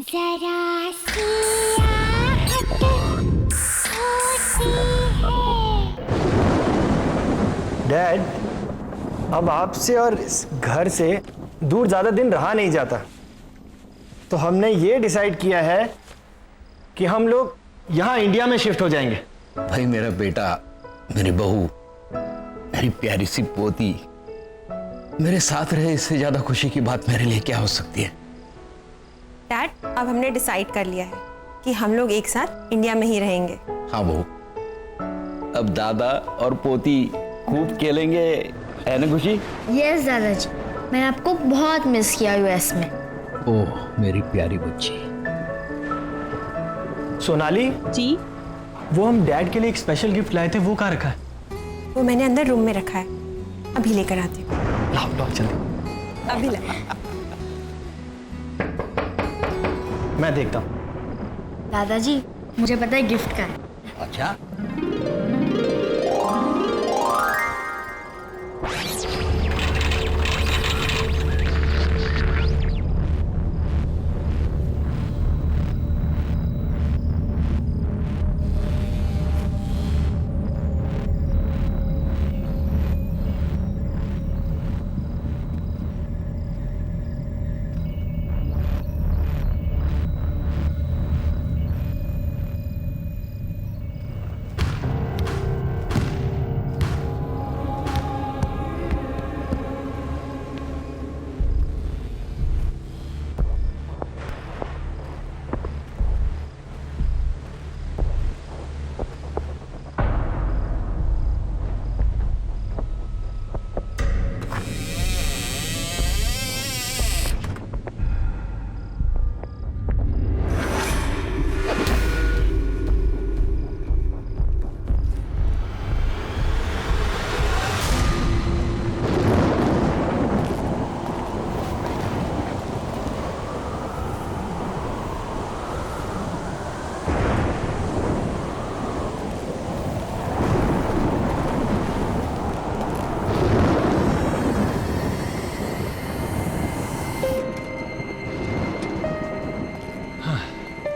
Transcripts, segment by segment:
जरा सी आहट होती है। डैड, अब आपसे और इस घर से दूर ज्यादा दिन रहा नहीं जाता, तो हमने ये डिसाइड किया है कि हम लोग यहाँ इंडिया में शिफ्ट हो जाएंगे। भाई मेरा बेटा, मेरी बहू, मेरी प्यारी सी पोती मेरे साथ रहे, इससे ज्यादा खुशी की बात मेरे लिए क्या हो सकती है। डैड, अब हमने डिसाइड कर लिया है कि हम लोग एक साथ इंडिया में ही रहेंगे। हाँ बहू, अब दादा और पोती खूब खेलेंगे, है ना खुशी? यस दादाजी, मैंने आपको बहुत मिस किया यूएस में। ओह मेरी प्यारी बच्ची। सोनाली जी, वो हम डैड के लिए एक स्पेशल गिफ्ट लाए थे, वो कहाँ रखा है? वो मैंने अंदर रूम में रखा है, अभी लेकर आती हूँ। लाओ लाओ जल्दी। अभी ला। मैं देखता हूँ। दादाजी, मुझे पता है गिफ्ट का है। अच्छा,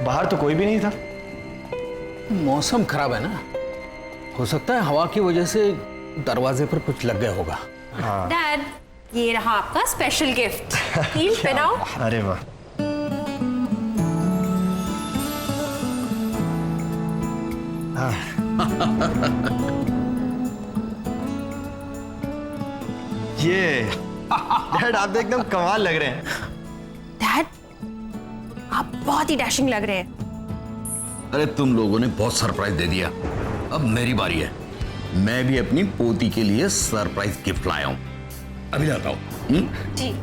बाहर तो कोई भी नहीं था। मौसम खराब है ना, हो सकता है हवा की वजह से दरवाजे पर कुछ लग गया होगा। डैड, ये रहा आपका स्पेशल गिफ्ट। हील पहनाओ। अरे वाह, ये डैड आप तो एकदम कमाल लग रहे हैं। डैड, आप बहुत ही डैशिंग लग रहे हैं। अरे तुम लोगों ने बहुत सरप्राइज दे दिया, अब मेरी बारी है। मैं भी अपनी पोती के लिए सरप्राइज गिफ्ट लाया हूं, अभी लाता हूं। जी।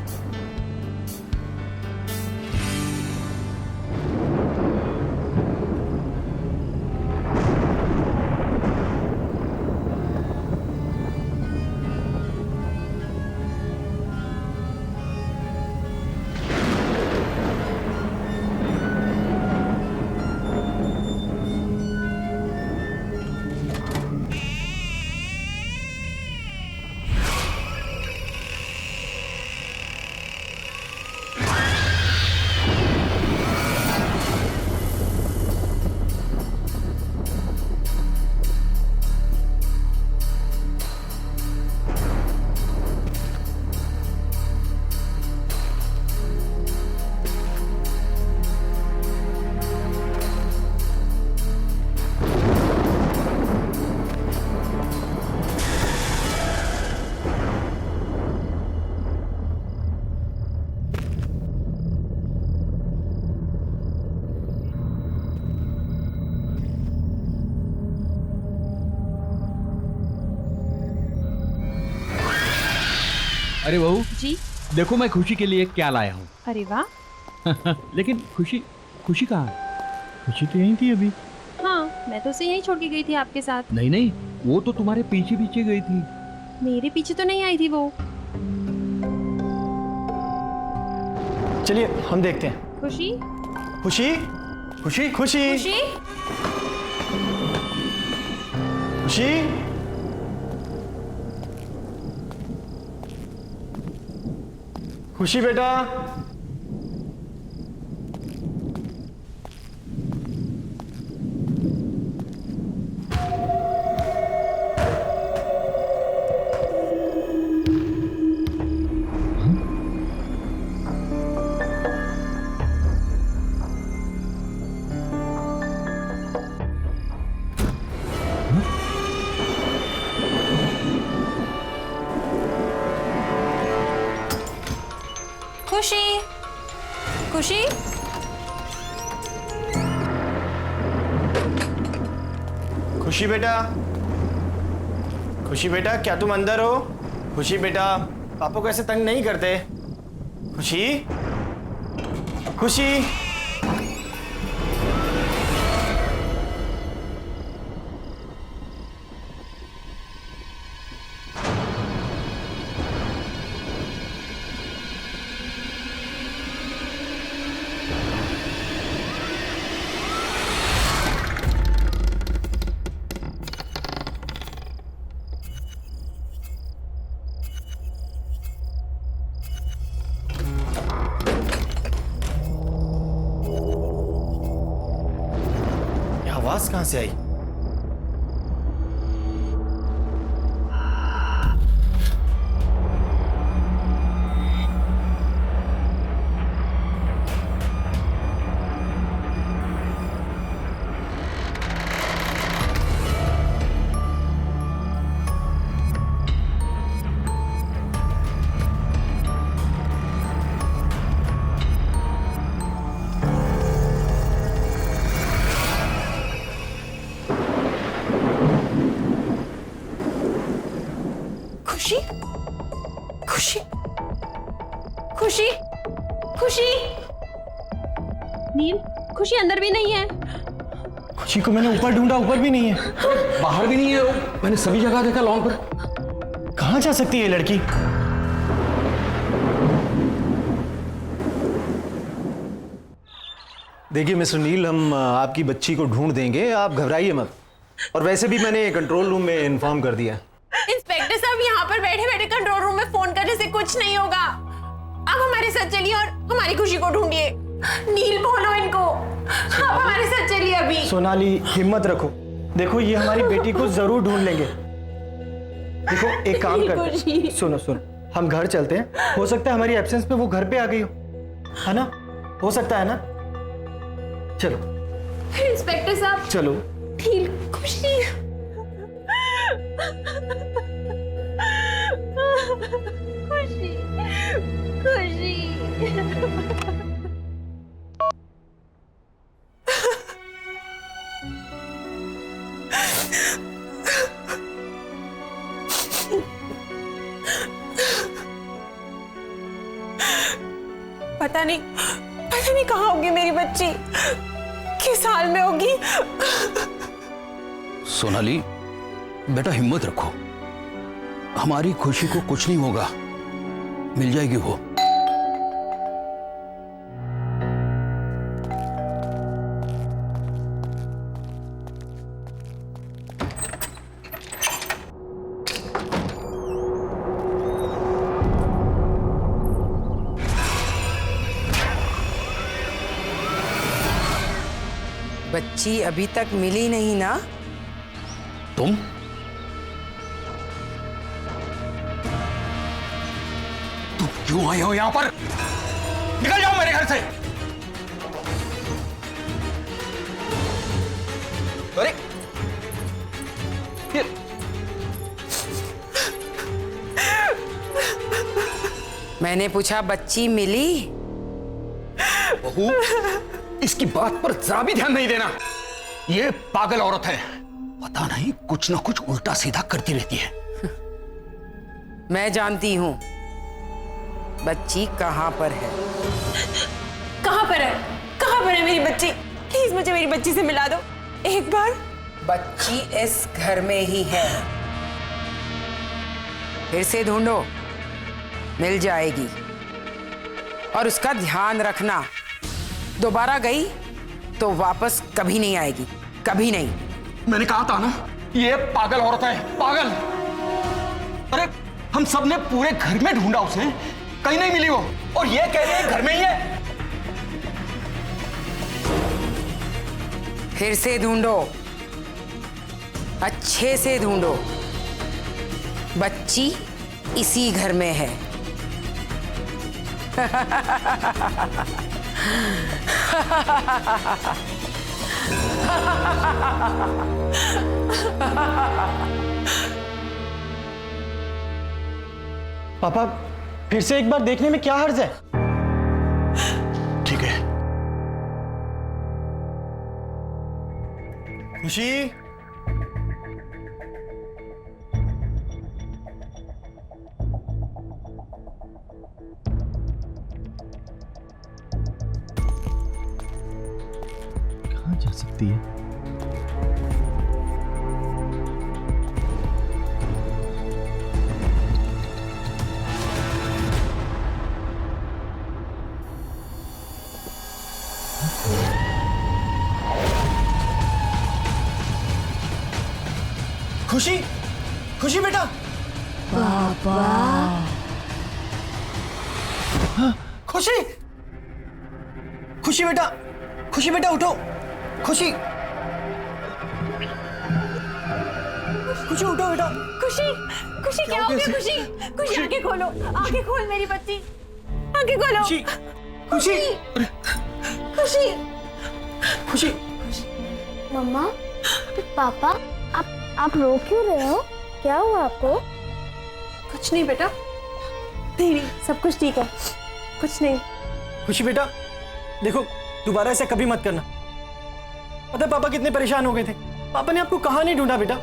अरे बहू जी। देखो मैं खुशी के लिए क्या लाया हूँ। अरे वाह। लेकिन खुशी खुशी कहाँ है? खुशी तो यहीं थी अभी। हाँ, मैं तो उसे यहीं छोड़ के गई थी आपके साथ। नहीं नहीं, वो तो तुम्हारे पीछे पीछे गई थी। मेरे पीछे तो नहीं आई थी वो। चलिए हम देखते हैं। खुशी, खुशी खुशी खुशी खुशी, खुशी, खुशी बेटा, खुशी, खुशी, खुशी बेटा, खुशी बेटा, क्या तुम अंदर हो? खुशी बेटा, पापा को ऐसे तंग नहीं करते। खुशी, खुशी। आवाज कहां से आई? खुशी, खुशी, खुशी, खुशी। नील, खुशी अंदर भी नहीं है। खुशी को मैंने ऊपर ढूंढा, ऊपर भी नहीं है। बाहर भी नहीं है, मैंने सभी जगह देखा लॉन पर। कहां जा सकती है ये लड़की? देखिए मिस्टर नील, हम आपकी बच्ची को ढूंढ देंगे, आप घबराइए मत। और वैसे भी मैंने कंट्रोल रूम में इन्फॉर्म कर दिया। इंस्पेक्टर साहब, यहाँ पर बैठे बैठे कंट्रोल रूम में फोन करने से कुछ नहीं होगा। आप हमारे साथ चलिए और हमारी खुशी को ढूंढिए। नील, बोलो इनको, आप हमारे साथ चलिए अभी। सोनाली, हिम्मत रखो। देखो, ये हमारी बेटी को जरूर ढूंढ लेंगे। देखो, एक काम करते हैं। सुनो सुनो, हम घर चलते हैं। हो सकता है हमारी एब्सेंस में वो घर पे आ गई हो, है ना? हो सकता है ना? चलो इंस्पेक्टर साहब, चलो। नील, खुशी। खुशी, खुशी। पता नहीं कहाँ होगी मेरी बच्ची, किस हाल में होगी। सोनाली बेटा, हिम्मत रखो, हमारी खुशी को कुछ नहीं होगा, मिल जाएगी वो। बच्ची अभी तक मिली नहीं ना? तुम क्यों आए हो यहां पर? निकल जाओ मेरे घर से। अरे मैंने पूछा बच्ची मिली? बहू, इसकी बात पर जरा भी ध्यान नहीं देना। ये पागल औरत है, पता नहीं कुछ ना कुछ उल्टा सीधा करती रहती है। मैं जानती हूं बच्ची कहां पर है। कहां पर है? कहां पर है मेरी बच्ची? प्लीज मुझे मेरी बच्ची से मिला दो एक बार। बच्ची इस घर में ही है, फिर से ढूंढो, मिल जाएगी। और उसका ध्यान रखना, दोबारा गई तो वापस कभी नहीं आएगी, कभी नहीं। मैंने कहा था ना, ये पागल औरत है, पागल। अरे हम सब ने पूरे घर में ढूंढा उसे, कहीं नहीं मिली वो, और ये कह रही है घर में ही है। फिर से ढूंढो, अच्छे से ढूंढो, बच्ची इसी घर में है। पापा, फिर से एक बार देखने में क्या हर्ज है? खुशी, कहाँ जा सकती है? खुशी, खुशी बेटा। खुशी, खुशी बेटा, खुशी बेटा उठो। खुशी, खुशी उठो बेटा। खुशी, खुशी क्या हो गया? खुशी, खुशी आंखें खोलो, आंखें खोल मेरी बच्ची, आंखें खोलो। खुशी, खुशी, खुशी, खुशी। मम्मा, पापा, आप रो क्यों रहे हो? क्या हुआ आपको? कुछ नहीं बेटा, नहीं, सब कुछ ठीक है, कुछ नहीं। खुशी बेटा, देखो दोबारा ऐसा कभी मत करना। पता है पापा कितने परेशान हो गए थे। पापा ने आपको कहाँ नहीं ढूंढा बेटा।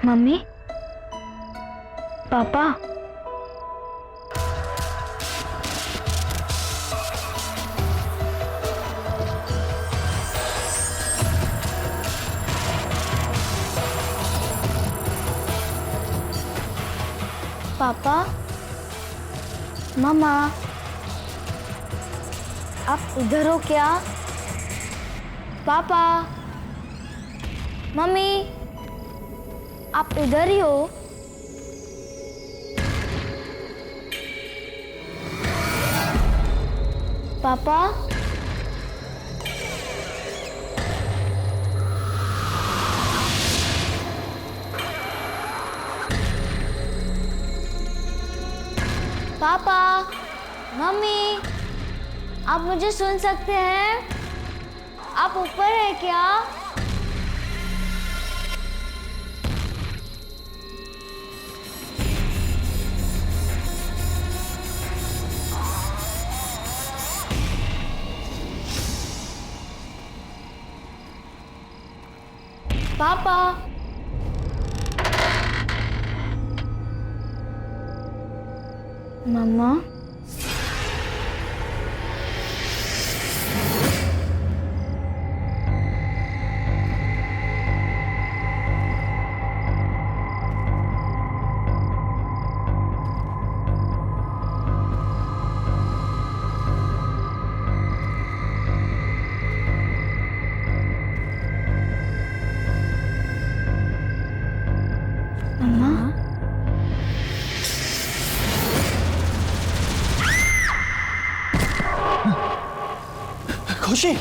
मम्मी, पापा, पापा, मम्मा, आप इधर हो क्या? पापा, मम्मी, आप इधर ही हो? पापा, पापा, मम्मी, आप मुझे सुन सकते हैं? आप ऊपर हैं क्या? पापा, मम्मा, खुशी,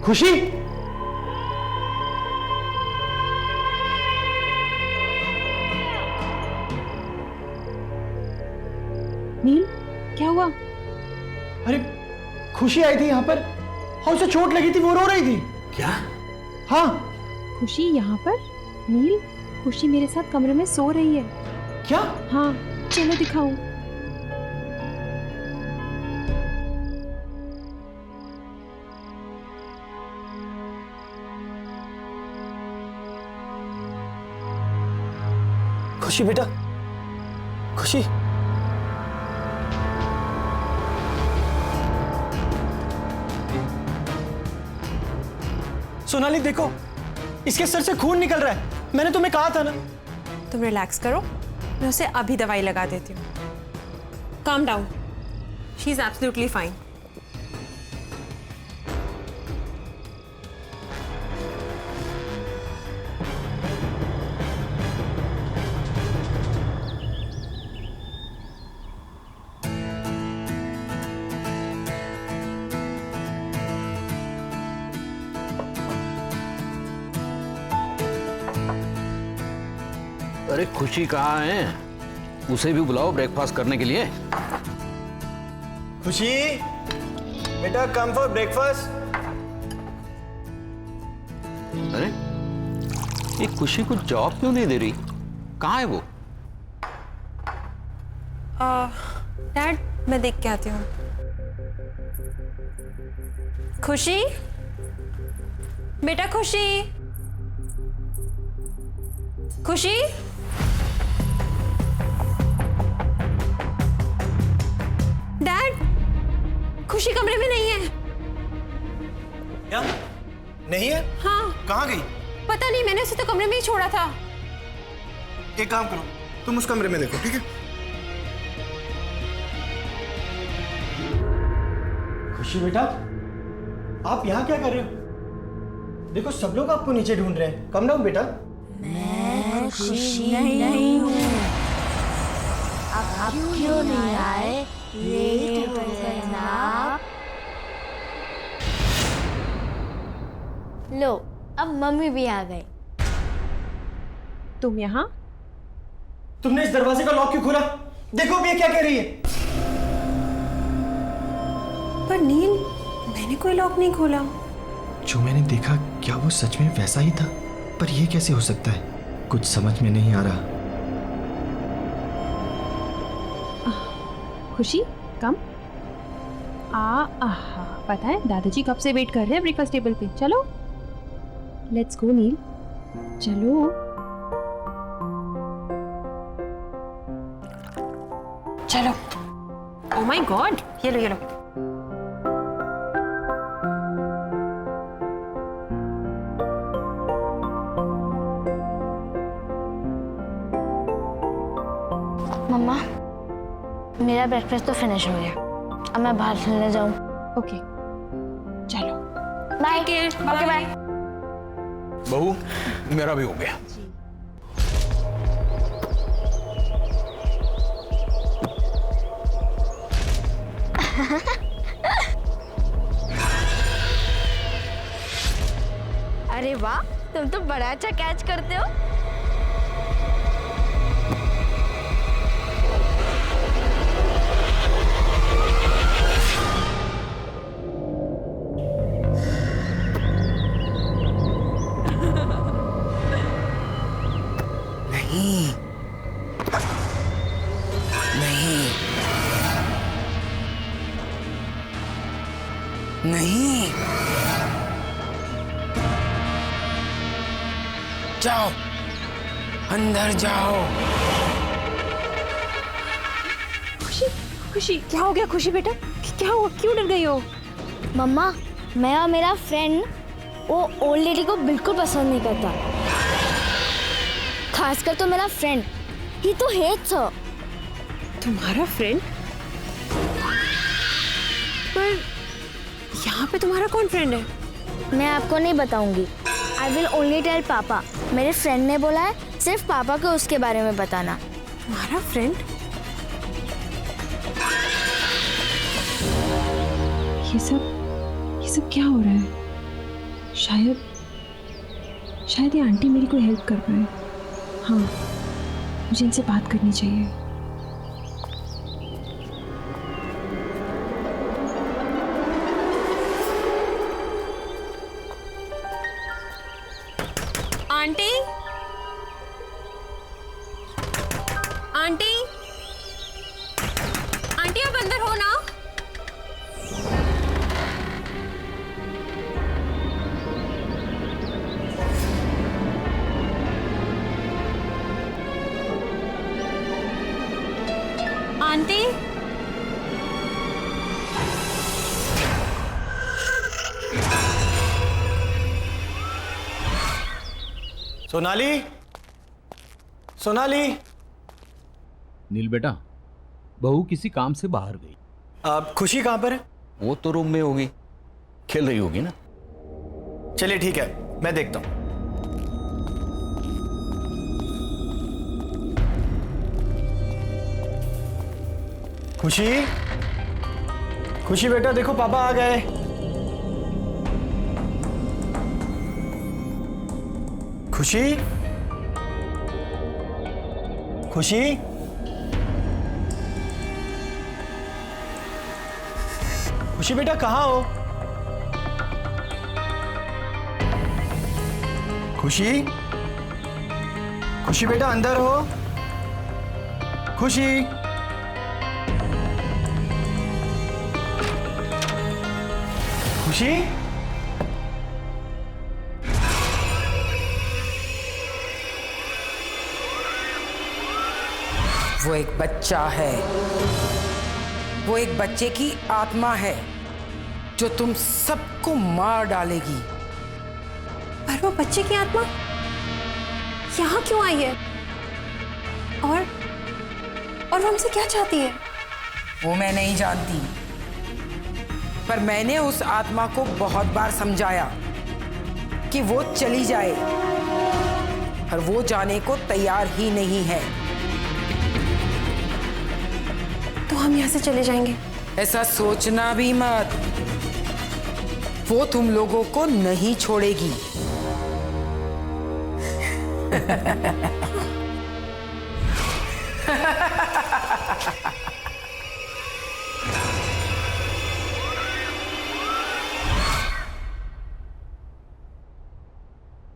खुशी, नील, क्या हुआ? अरे खुशी आई थी यहाँ पर और उसे चोट लगी थी, वो रो रही थी। क्या? हाँ। खुशी यहाँ पर? नील, खुशी मेरे साथ कमरे में सो रही है। क्या? हाँ, चलो दिखाऊं। खुशी बेटा, खुशी। सोनाली देखो, इसके सर से खून निकल रहा है। मैंने तुम्हें कहा था ना। तुम रिलैक्स करो, मैं उसे अभी दवाई लगा देती हूँ। Calm down, she is absolutely fine. अरे खुशी कहाँ है? उसे भी बुलाओ ब्रेकफास्ट करने के लिए। खुशी बेटा, कम फॉर ब्रेकफास्ट। अरे ये खुशी को जॉब क्यों नहीं दे रही? कहाँ है वो? डैड, मैं देख के आती हूँ। खुशी बेटा, खुशी, खुशी। डैड, खुशी कमरे में नहीं है। क्या? नहीं है? हाँ। कहाँ गई? पता नहीं, मैंने उसे तो कमरे में ही छोड़ा था। एक काम करो, तुम उस कमरे में देखो, ठीक है? खुशी बेटा, आप यहाँ क्या कर रहे हो? देखो सब लोग आपको नीचे ढूंढ रहे हैं। कम डाउन बेटा। मैं खुशी नहीं हूँ। आप क्यों नहीं आए? लेट हो गए ना आप। लो, अब मम्मी भी आ गई। तुम यहाँ? तुमने इस दरवाजे का लॉक क्यों खोला? देखो अब ये क्या कह रही है। पर नील, मैंने कोई लॉक नहीं खोला। जो मैंने देखा क्या वो सच में वैसा ही था? पर ये कैसे हो सकता है? कुछ समझ में नहीं आ रहा। खुशी, कम। आहा, पता है दादाजी कब से वेट कर रहे हैं ब्रेकफास्ट टेबल पे। चलो, लेट्स गो नील, चलो। चलो। ओह माय गॉड, ये लो, ये लो। मम्मा, मेरा ब्रेकफास्ट तो फिनिश हो गया। अब मैं बाहर खेलने जाऊं। ओके, चलो। बाय। Okay bye. बहू, मेरा भी हो गया। अरे वाह, तुम तो बड़ा अच्छा कैच करते हो। नहीं, जाओ, अंदर जाओ। खुशी, खुशी, क्या हो गया? खुशी बेटा, क्या हुआ? क्यों डर गई हो? मम्मा, मैं और मेरा फ्रेंड वो ओल्ड लेडी को बिल्कुल पसंद नहीं करता। खासकर तो मेरा फ्रेंड, ही तो हेट्स हर। तुम्हारा फ्रेंड? पर यहाँ पे तुम्हारा कौन फ्रेंड है? मैं आपको नहीं बताऊंगी। आई विल ओनली टेल पापा। मेरे फ्रेंड ने बोला है सिर्फ पापा को उसके बारे में बताना। तुम्हारा फ्रेंड? ये सब क्या हो रहा है? शायद ये आंटी मेरी कोई हेल्प कर पाए। हाँ, मुझे इनसे बात करनी चाहिए। आंटी, आंटी, आंटी आप अंदर हो ना? आंटी, सोनाली, सोनाली। नील बेटा, बहू किसी काम से बाहर गई। अब खुशी कहाँ पर है? वो तो रूम में होगी, खेल रही होगी ना। चलिए ठीक है, मैं देखता हूं। खुशी, खुशी बेटा देखो पापा आ गए। खुशी, खुशी, खुशी बेटा कहाँ हो? खुशी, खुशी बेटा अंदर हो? खुशी, खुशी, वो एक बच्चा है, वो एक बच्चे की आत्मा है जो तुम सबको मार डालेगी। पर वो बच्चे की आत्मा यहाँ क्यों आई है? और वो हमसे क्या चाहती है? वो मैं नहीं जानती, पर मैंने उस आत्मा को बहुत बार समझाया कि वो चली जाए, पर वो जाने को तैयार ही नहीं है। तो हम यहाँ से चले जाएंगे? ऐसा सोचना भी मत, वो तुम लोगों को नहीं छोड़ेगी।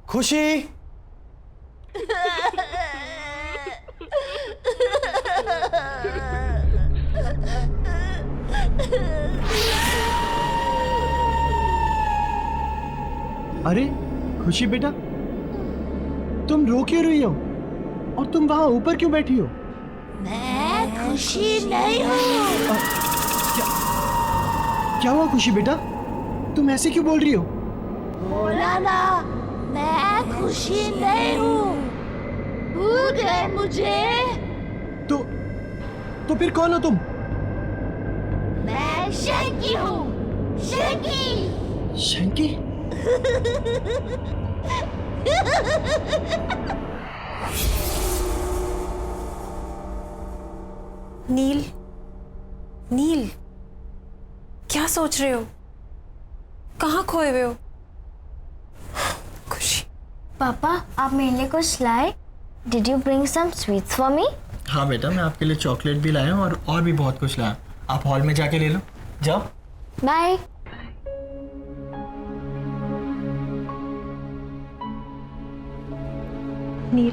खुशी, अरे खुशी बेटा, तुम रो क्यों रही हो? और तुम वहां ऊपर क्यों बैठी हो? मैं खुशी नहीं हूँ। क्या हुआ खुशी बेटा, तुम ऐसे क्यों बोल रही हो? बोला ना, मैं खुशी नहीं हूँ। भूल गए मुझे? तो फिर कौन हो तुम? मैं शंकी हूँ, शंकी। शंकी? नील, नील, क्या सोच रहे हो? कहाँ खोए हुए हो? खुशी। पापा, आप मेरे लिए कुछ लाए? Did you bring some sweets for me? हाँ बेटा, मैं आपके लिए चॉकलेट भी लाया हूँ और भी बहुत कुछ लाया। आप हॉल में जाके ले लो, जाओ। बाय। नील,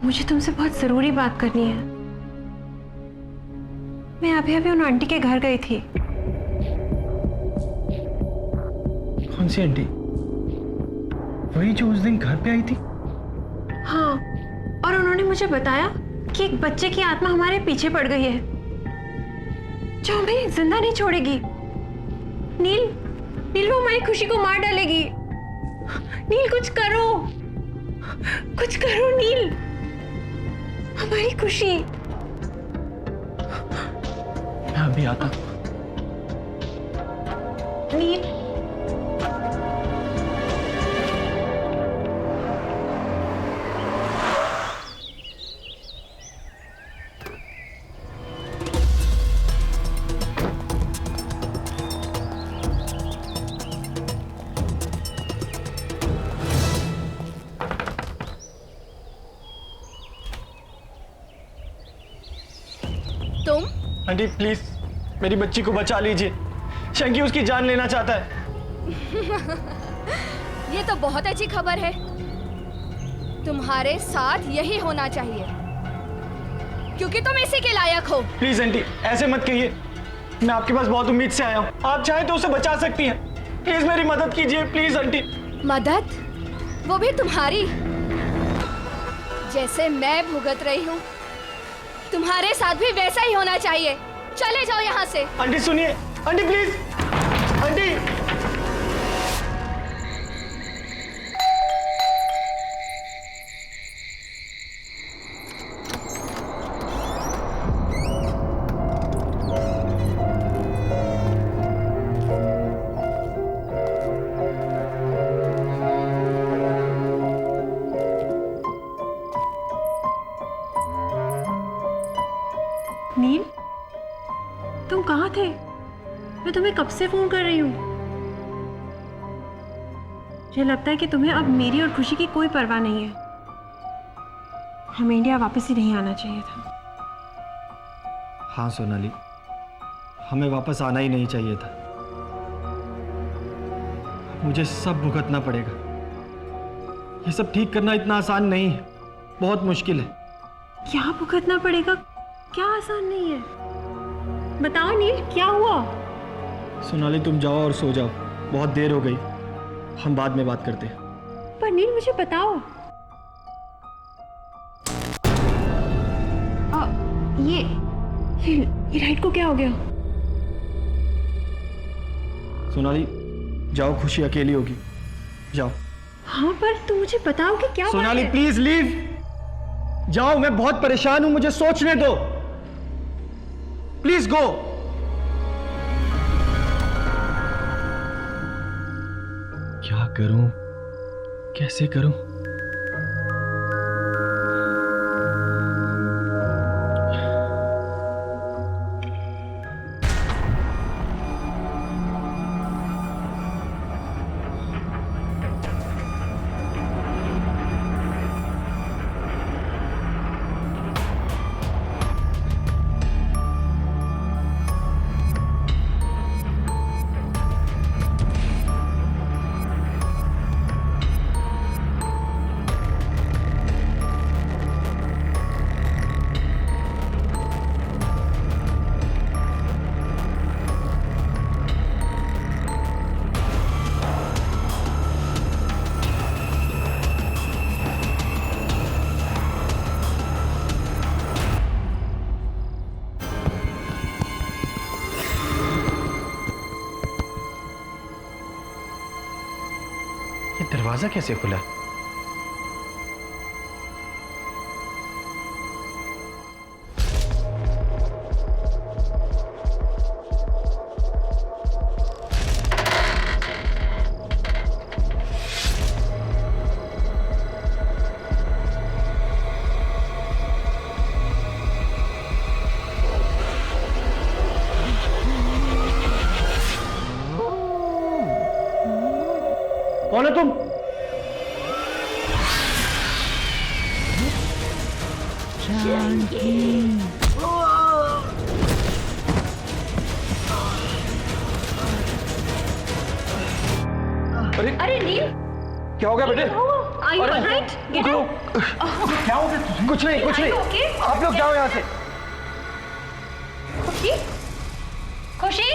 मुझे तुमसे बहुत जरूरी बात करनी है। मैं अभी अभी उन आंटी के घर गई थी। कौन सी आंटी? वही जो उस दिन घर पे आई थी? हाँ, और उन्होंने मुझे बताया कि एक बच्चे की आत्मा हमारे पीछे पड़ गई है जो हमें जिंदा नहीं छोड़ेगी। नील, नील, वो हमारी खुशी को मार डालेगी। नील, कुछ करो, कुछ करो नील, हमारी खुशी। मैं अभी आता। नील, तुम? आंटी प्लीज मेरी बच्ची को बचा लीजिए, शंकी उसकी जान लेना चाहता है। ये तो बहुत अच्छी खबर है। तुम्हारे साथ यही होना चाहिए क्योंकि तुम इसी के लायक हो। प्लीज आंटी ऐसे मत कहिए, मैं आपके पास बहुत उम्मीद से आया हूँ, आप चाहे तो उसे बचा सकती हैं। प्लीज मेरी मदद कीजिए प्लीज आंटी। मदद? वो भी तुम्हारी? जैसे मैं भुगत रही हूँ तुम्हारे साथ भी वैसा ही होना चाहिए। चले जाओ यहाँ से। आंटी सुनिए, आंटी प्लीज, आंटी। नील, तुम कहाँ थे? मैं तुम्हें कब से फोन कर रही हूँ। मुझे लगता है कि तुम्हें अब मेरी और खुशी की कोई परवाह नहीं है। हमें इंडिया वापस ही नहीं आना चाहिए था। हाँ सोनाली, हमें वापस आना ही नहीं चाहिए था। मुझे सब भुगतना पड़ेगा। ये सब ठीक करना इतना आसान नहीं है, बहुत मुश्किल है। क्या भुगतना पड़ेगा? क्या आसान नहीं है? बताओ नील, क्या हुआ? सोनाली तुम जाओ और सो जाओ, बहुत देर हो गई, हम बाद में बात करते हैं। पर नील मुझे बताओ, ये लाइट को क्या हो गया? सोनाली जाओ, खुशी अकेली होगी, जाओ। हाँ पर तुम मुझे बताओ कि क्या हुआ सोनाली है? प्लीज लीव, जाओ, मैं बहुत परेशान हूं, मुझे सोचने दो, प्लीज गो। क्या करूं, कैसे करूं? दरवाजा कैसे खुला? कौन है तुम? अरे नील, क्या हो गया बेटे? Are you alright? Get up. क्या हो गया? कुछ नहीं, कुछ नहीं, Okay? आप लोग जाओ यहाँ से। खुशी? खुशी?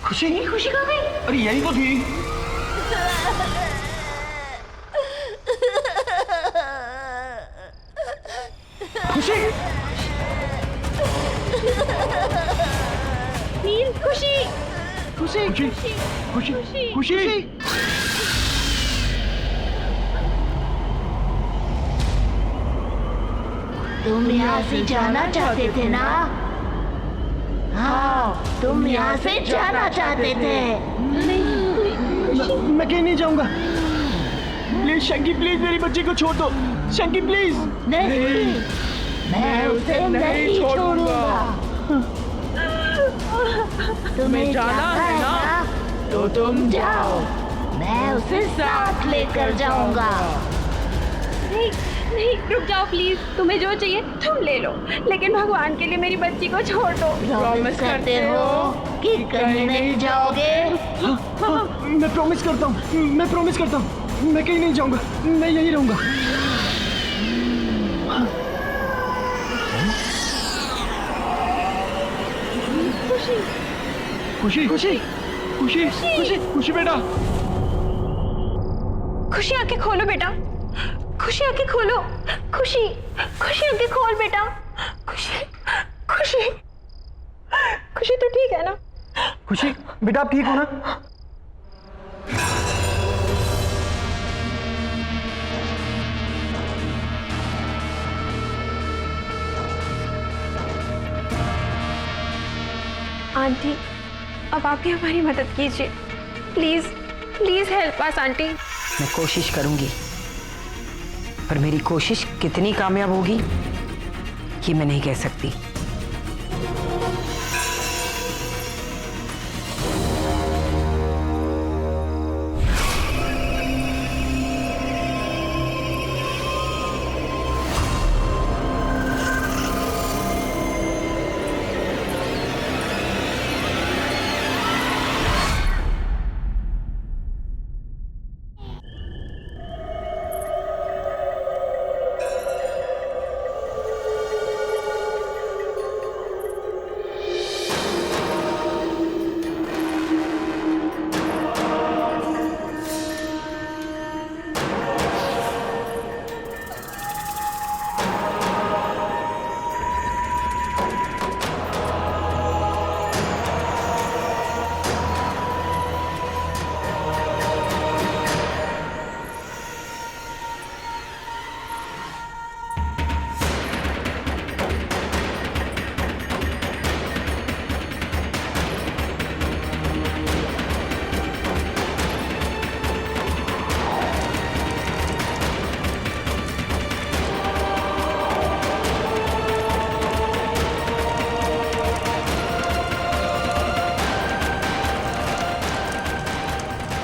खुशी? खुशी कहाँ गई? अरे यही तो थी। खुशी? नील, खुशी? खुशी? खुशी? खुशी? खुशी? तुम यहाँ से जाना चाहते थे ना? हाँ, तुम यहाँ से जाना चाहते थे। मैं कहीं नहीं जाऊंगा। प्लीज शंकी, प्लीज मेरी बच्ची को छोड़ दो। शंकी प्लीज। नहीं, मैं उसे नहीं छोड़ूंगा। तुम्हें जाना है ना? तो तुम जाओ, मैं उसे साथ लेकर जाऊंगा। नहीं, नहीं, रुक जाओ प्लीज। तुम्हें जो चाहिए तुम ले लो, लेकिन भगवान के लिए मेरी बच्ची को छोड़ दो। प्रॉमिस करते हो कि कहीं नहीं जाओगे? मैं प्रॉमिस करता हूँ, मैं प्रॉमिस करता हूँ, मैं कहीं नहीं जाऊंगा, मैं यहीं रहूंगा। खुशी खुशी खुशी खुशी खुशी बेटा, खुशी आंखें खोलो बेटा, खुशी आंखें खोलो, खुशी खुशी आंखें खोल बेटा, खुशी खुशी खुशी तो ठीक है ना? खुशी बेटा आप ठीक हो ना? आंटी, अब आप ही हमारी मदद कीजिए, please please help us aunty. मैं कोशिश करूंगी, पर मेरी कोशिश कितनी कामयाब होगी ये मैं नहीं कह सकती।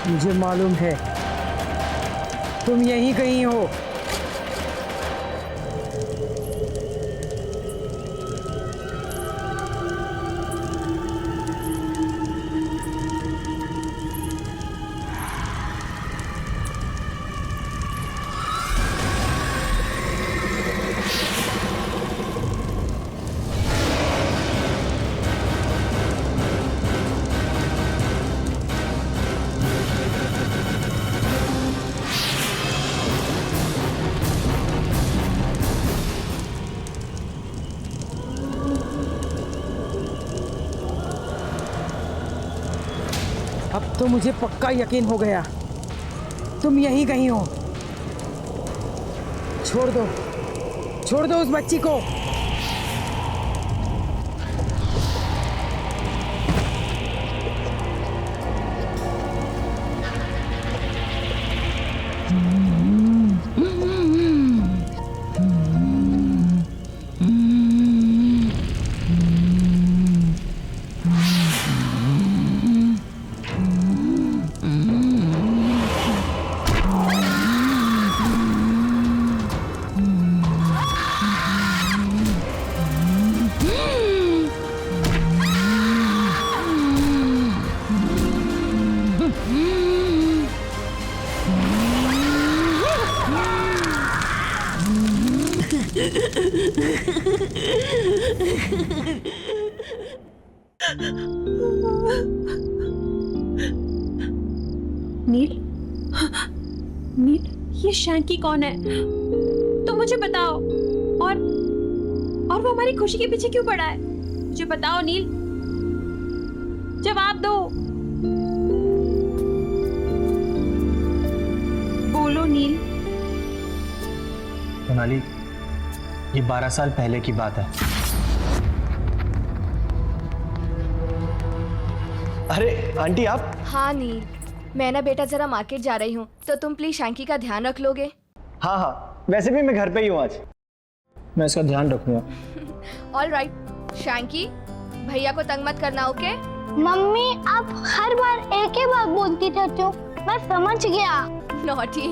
मुझे मालूम है तुम यहीं कहीं हो। अब तो मुझे पक्का यकीन हो गया तुम यहीं कहीं हो। छोड़ दो उस बच्ची को। नील, नील, ये शैंकी कौन है? तुम मुझे बताओ। और वो हमारी खुशी के पीछे क्यों पड़ा है? मुझे बताओ नील, जवाब दो। बोलो नील। सोनाली, ये 12 साल पहले की बात है। अरे आंटी आप? हाँ नील, मैं ना बेटा जरा मार्केट जा रही हूँ, तो तुम प्लीज शैंकी का ध्यान रख लोगे? हाँ हाँ, वैसे भी मैं घर पे ही हूँ आज, मैं इसका ध्यान रखूंगा। ऑल राइट शैंकी, भैया को तंग मत करना, ओके? मम्मी आप हर बार एक ही बात बोलती रहती हो, मैं समझ गया। नॉटी।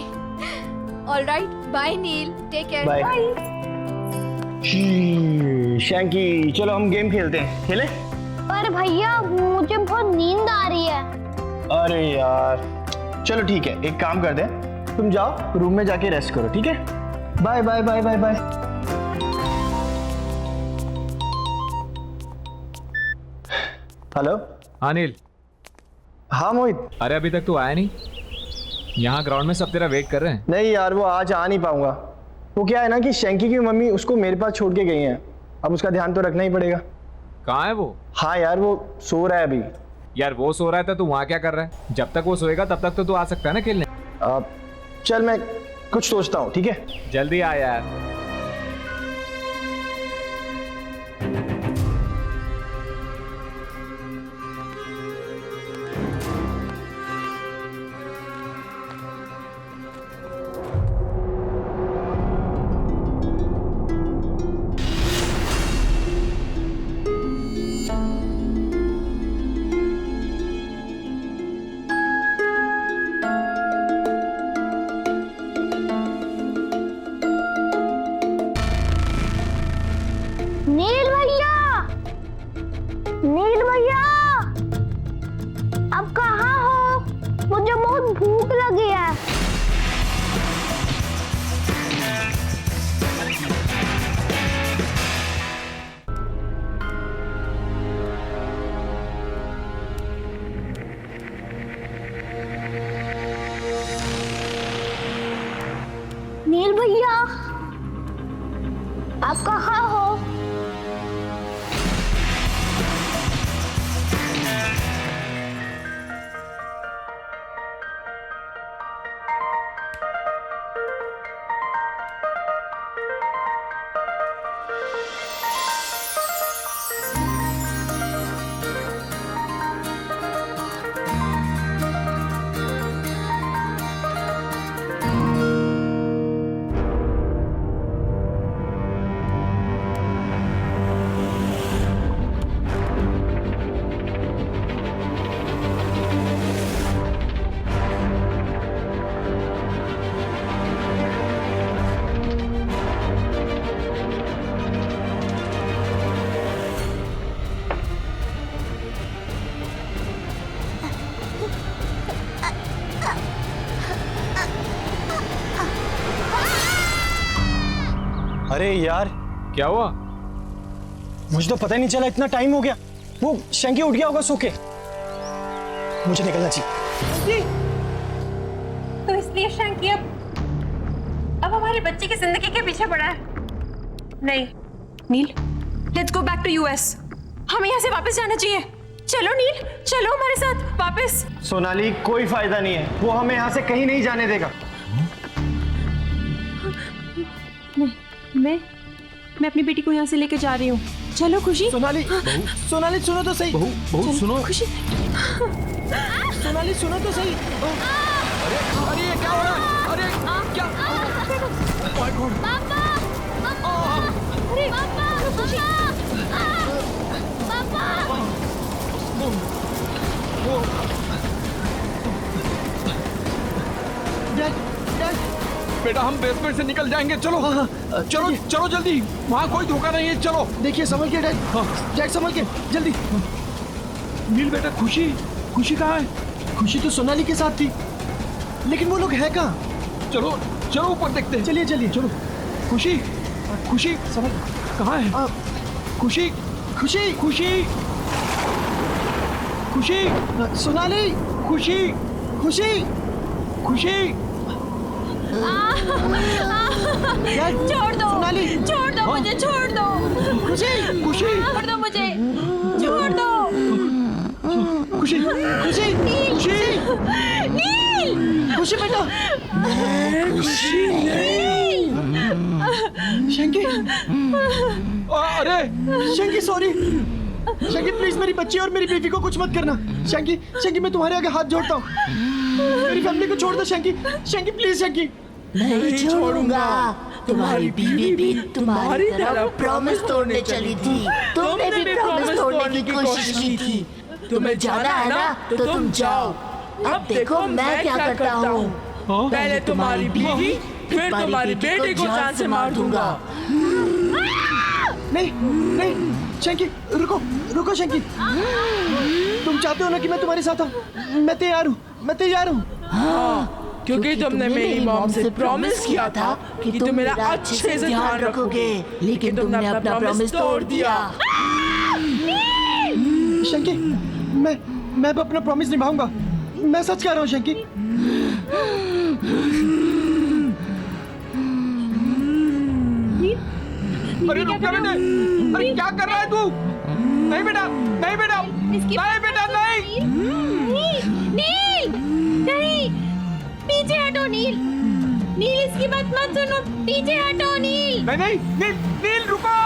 ऑल राइट, बाय नील, टेक केयर। बाय। शैंकी, चलो हम गेम खेलते हैं, खेले? पर भैया मुझे बहुत नींद आ रही है। अरे यार, चलो ठीक है, एक काम कर दे, तुम जाओ रूम में जाके रेस्ट करो, ठीक है? Bye bye bye bye bye. Hello. हाँ नील। हाँ मोहित। अरे अभी तक तू आया नहीं? यहाँ ग्राउंड में सब तेरा वेट कर रहे हैं। नहीं यार, वो आज आ नहीं पाऊंगा। वो क्या है ना कि शैंकी की मम्मी उसको मेरे पास छोड़ के गई हैं, अब उसका ध्यान तो रखना ही पड़ेगा। कहाँ है वो? हाँ यार, वो सो रहा है अभी। यार वो सो रहा है तो तू वहाँ क्या कर रहा है? जब तक वो सोएगा तब तक तो तू आ सकता है ना खेलने। चल मैं कुछ सोचता हूँ, ठीक है? जल्दी आ यार। नील भैया, नील भैया, आप कहाँ हो? मुझे बहुत भूख लगी है। नील भैया, आप कहाँ हो? अरे यार, क्या हुआ? मुझे तो पता ही नहीं चला, इतना टाइम हो गया। वो शैंकी उठ गया होगा सो के। मुझे निकलना चाहिए। तो इसलिए शैंकी अब हमारे बच्चे की जिंदगी के पीछे पड़ा है। नहीं Neel, let's go back to US. हमें यहाँ से वापस जाना चाहिए। चलो नील, चलो हमारे साथ वापस। सोनाली, कोई फायदा नहीं है, वो हमें यहाँ से कहीं नहीं जाने देगा। मैं अपनी बेटी को यहाँ से लेके जा रही हूँ। चलो खुशी। सोनाली, सोनाली सुनो तो सही। बहू सुनो। खुशी, सोनाली सुनो तो सही। अरे ये क्या हो रहा है? अरे क्या? पापा, अरे पापा, खुशी, पापा। बेटा हम बेसमेंट से निकल जाएंगे, चलो। चलो चलो जल्दी, वहाँ कोई धोखा नहीं है, चलो। देखिए संभल के डैड, डैड संभल के, जल्दी। नील बेटा, खुशी कहाँ है? खुशी तो सोनाली के साथ थी, लेकिन वो लोग है कहाँ? चलो चलो ऊपर देखते हैं। चलिए चलिए चलो। खुशी समझ कहाँ है? खुशी सोनाली, खुशी छोड़ दो सोनाली, छोड़ दो मुझे, छोड़ दो खुशी छोड़ दो मुझे, छोड़ दो। खुशी बेटा। शैंकी, अरे शैंकी सॉरी। शैंकी प्लीज मेरी बच्ची और मेरी बीवी को कुछ मत करना। शैंकी मैं तुम्हारे आगे हाथ जोड़ता हूँ, मेरी फैमिली को छोड़ दो। शैंकी प्लीज। शैंकी नहीं छोड़ूंगा। तुम्हारी बीवी भी तुम्हारी तरह प्रॉमिस तोड़ने चली थी। तुमने भी प्रॉमिस तोड़ने की कोशिश की थी। तुम्हें जाना है ना तो तुम जाओ। अब देखो मैं क्या करता हूँ। पहले तुम्हारी बीवी फिर तुम्हारी बेटी को जान से मार दूंगा। नहीं नहीं शंकी, रुको रुको शंकी, तुम चाहते हो ना कि मैं तुम्हारे साथ हूँ? मैं तैयार हूँ, मैं तैयार हूँ। हाँ, क्योंकि तुमने मेरी मॉम से प्रॉमिस किया था कि तुम मेरा अच्छे से ध्यान रखोगे, लेकिन तुमने अपना प्रॉमिस तोड़ दिया। शंकी, मैं अब अपना प्रॉमिस निभाऊंगा, मैं सच कह रहा हूँ शंकी। अरे रुक जा बेटे, अरे क्या कर रहा है तू? नहीं बेटा, नहीं बेटा, नहीं बेटा, नहीं। नील, नहीं, पीछे हटो नील। नील इसकी बात मत सुनो, पीछे हटो नील। नहीं नहीं, नील, नील रुको।